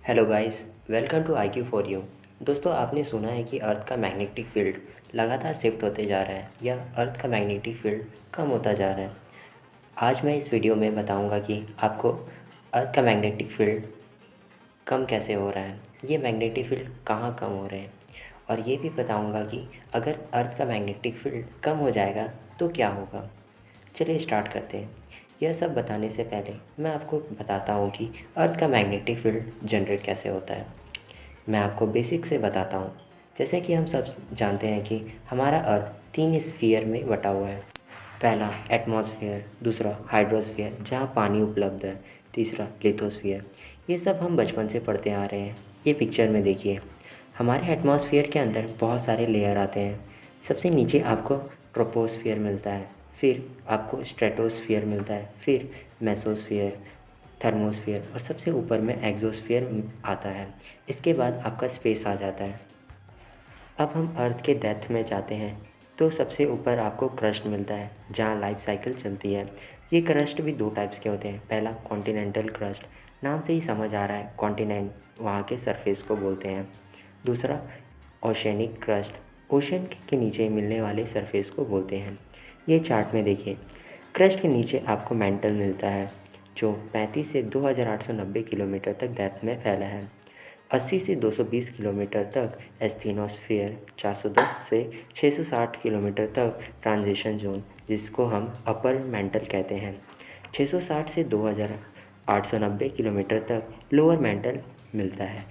Hello guys, welcome to I Q for you. दोस्तों, आपने सुना है कि अर्थ का मैग्नेटिक फील्ड लगातार शिफ्ट होते जा रहा है या अर्थ का मैग्नेटिक फील्ड कम होता जा रहा है। आज मैं इस वीडियो में बताऊंगा कि आपको अर्थ का मैग्नेटिक फील्ड कम कैसे हो रहा है, ये मैग्नेटिक फील्ड कहाँ कम हो रहे हैं, और ये भी बताऊंगा कि अगर अर्थ का मैग्नेटिक फील्ड कम हो जाएगा तो क्या होगा। चलिए स्टार्ट करते हैं। यह सब बताने से पहले मैं आपको बताता हूँ कि अर्थ का मैग्नेटिक फील्ड जनरेट कैसे होता है। मैं आपको बेसिक से बताता हूँ। जैसे कि हम सब जानते हैं कि हमारा अर्थ 3 स्फीयर में बटा हुआ है। पहला एटमॉस्फेयर, दूसरा हाइड्रोस्फीयर जहाँ पानी उपलब्ध है, तीसरा लिथोस्फीयर। ये सब हम बचपन से पढ़ते आ रहे हैं। ये पिक्चर में देखिए, हमारे एटमॉस्फेयर के अंदर बहुत सारे लेयर आते हैं। सबसे नीचे आपको ट्रोपोस्फियर मिलता है, फिर आपको स्ट्रेटोस्फियर मिलता है, फिर मेसोस्फियर, थर्मोस्फियर और सबसे ऊपर में एक्सोस्फियर आता है। इसके बाद आपका स्पेस आ जाता है। अब हम अर्थ के डेप्थ में जाते हैं तो सबसे ऊपर आपको क्रस्ट मिलता है जहाँ लाइफ साइकिल चलती है। ये क्रस्ट भी दो टाइप्स के होते हैं। पहला कॉन्टिनेंटल क्रस्ट, नाम से ही समझ आ रहा है कॉन्टिनेंट वहाँ के सरफेस को बोलते हैं। दूसरा ओशनिक क्रस्ट, ओशन के नीचे मिलने वाले सरफेस को बोलते हैं। ये चार्ट में देखिए, क्रस्ट के नीचे आपको मैंटल मिलता है जो 35 से 2890 किलोमीटर तक डेप्थ में फैला है। 80 से 220 किलोमीटर तक एस्थीनोस्फीयर, 410 से 660 किलोमीटर तक ट्रांजिशन जोन जिसको हम अपर मेंटल कहते हैं। 660 से 2890 किलोमीटर तक लोअर मेंटल मिलता है।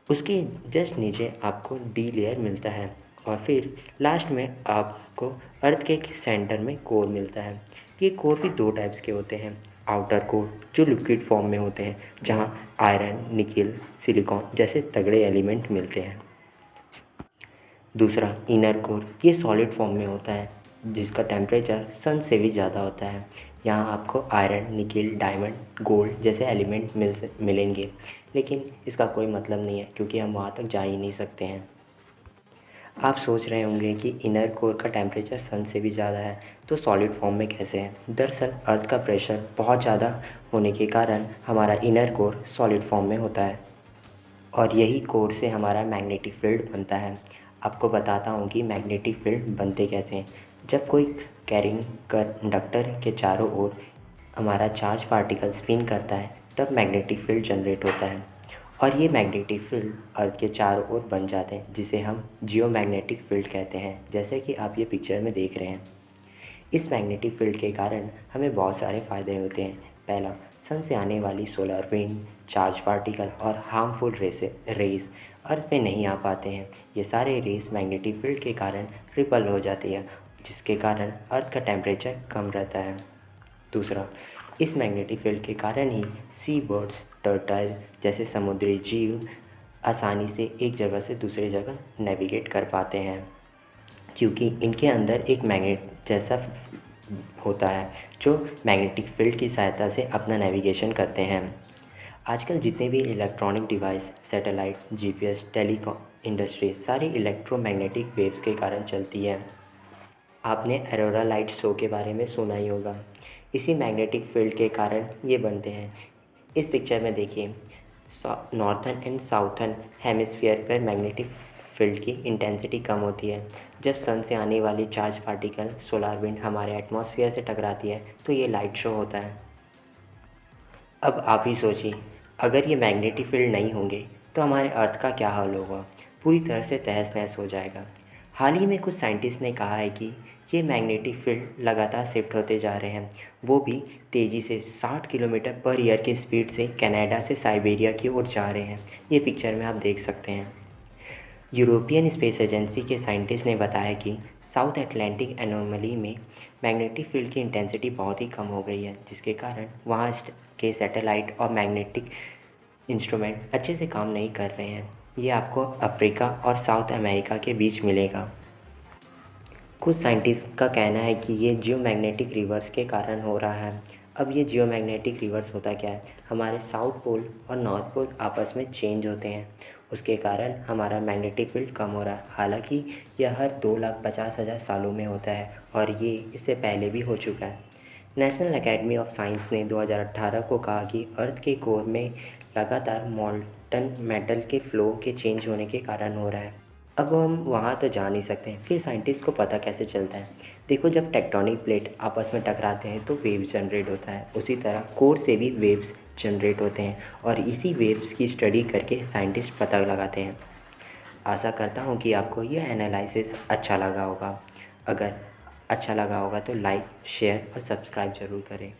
उसके जस्ट नीचे आपको डी लेयर मिलता है और फिर लास्ट में आपको अर्थ के सेंटर में कोर मिलता है। ये कोर भी दो टाइप्स के होते हैं। आउटर कोर जो लिक्विड फॉर्म में होते हैं जहाँ आयरन, निकेल, सिलिकॉन जैसे तगड़े एलिमेंट मिलते हैं। दूसरा इनर कोर, ये सॉलिड फॉर्म में होता है जिसका टेम्परेचर सन से भी ज़्यादा होता है। यहाँ आपको आयरन, निकेल, डायमंड, गोल्ड जैसे एलिमेंट मिलेंगे, लेकिन इसका कोई मतलब नहीं है क्योंकि हम वहाँ तक जा ही नहीं सकते हैं। आप सोच रहे होंगे कि इनर कोर का टेम्परेचर सन से भी ज़्यादा है तो सॉलिड फॉर्म में कैसे है। दरअसल अर्थ का प्रेशर बहुत ज़्यादा होने के कारण हमारा इनर कोर सॉलिड फॉर्म में होता है और यही कोर से हमारा मैग्नेटिक फील्ड बनता है। आपको बताता हूँ कि मैग्नेटिक फील्ड बनते कैसे हैं। जब कोई कैरिंग कंडक्टर के चारों ओर हमारा चार्ज पार्टिकल स्पिन करता है तब मैग्नेटिक फील्ड जनरेट होता है और ये मैग्नेटिक फील्ड अर्थ के चारों ओर बन जाते हैं जिसे हम जियोमैग्नेटिक फील्ड कहते हैं, जैसे कि आप ये पिक्चर में देख रहे हैं। इस मैग्नेटिक फील्ड के कारण हमें बहुत सारे फ़ायदे होते हैं। पहला, सन से आने वाली सोलर विंड, चार्ज पार्टिकल और हार्मफुल रेस अर्थ पे नहीं आ पाते हैं। ये सारे रेस मैग्नेटिक फील्ड के कारण रिपल हो जाती है जिसके कारण अर्थ का टेम्परेचर कम रहता है। दूसरा, इस मैग्नेटिक फील्ड के कारण ही सी बर्ड्स, टर्टल जैसे समुद्री जीव आसानी से एक जगह से दूसरी जगह नेविगेट कर पाते हैं क्योंकि इनके अंदर एक मैग्नेट जैसा होता है जो मैग्नेटिक फील्ड की सहायता से अपना नेविगेशन करते हैं। आजकल जितने भी electronic device, satellite, GPS, telecom industry सारी इलेक्ट्रोमैग्नेटिक वेव्स के कारण चलती है। आपने ऑरोरा लाइट शो के बारे में सुना ही होगा। इसी मैग्नेटिक फील्ड के कारण ये बनते हैं। इस पिक्चर में देखिए, नॉर्थन एंड साउथर्न हेमिस्फीयर पर मैग्नेटिक फील्ड की इंटेंसिटी कम होती है। जब सन से आने वाली चार्ज पार्टिकल सोलर विंड हमारे एटमॉस्फेयर से टकराती है तो ये लाइट शो होता है। अब आप ही सोचिए, अगर ये मैग्नेटिक फील्ड नहीं होंगे तो हमारे अर्थ का क्या हाल होगा। पूरी तरह से तहस नहस हो जाएगा। हाल ही में कुछ साइंटिस्ट ने कहा है कि ये मैग्नेटिक फील्ड लगातार शिफ्ट होते जा रहे हैं, वो भी तेज़ी से 60 किलोमीटर पर ईयर की स्पीड से कनाडा से साइबेरिया की ओर जा रहे हैं। ये पिक्चर में आप देख सकते हैं। यूरोपियन स्पेस एजेंसी के साइंटिस्ट ने बताया कि साउथ अटलांटिक एनोमली में मैग्नेटिक फील्ड की इंटेंसिटी बहुत ही कम हो गई है जिसके कारण वहाँ के सैटेलाइट और मैग्नेटिक इंस्ट्रूमेंट अच्छे से काम नहीं कर रहे हैं। ये आपको अफ्रीका और साउथ अमेरिका के बीच मिलेगा। कुछ साइंटिस्ट का कहना है कि ये जियोमैग्नेटिक रिवर्स के कारण हो रहा है। अब ये जियोमैग्नेटिक रिवर्स होता क्या है, हमारे साउथ पोल और नॉर्थ पोल आपस में चेंज होते हैं, उसके कारण हमारा मैग्नेटिक फील्ड कम हो रहा है। हालांकि यह हर 2,50,000 सालों में होता है और ये इससे पहले भी हो चुका है। नेशनल एकेडमी ऑफ साइंस ने 2018 को कहा कि अर्थ के कोर में लगातार मोल्टन मेटल के फ्लो के चेंज होने के कारण हो रहा है। अब हम वहाँ तो जा नहीं सकते हैं, फिर साइंटिस्ट को पता कैसे चलता है? देखो, जब टेक्टोनिक प्लेट आपस में टकराते हैं तो वेव्स जनरेट होता है। उसी तरह कोर से भी वेव्स जनरेट होते हैं और इसी वेव्स की स्टडी करके साइंटिस्ट पता लगाते हैं। आशा करता हूँ कि आपको यह एनालिसिस अच्छा लगा होगा। अगर अच्छा लगा होगा तो लाइक, शेयर और सब्सक्राइब ज़रूर करें।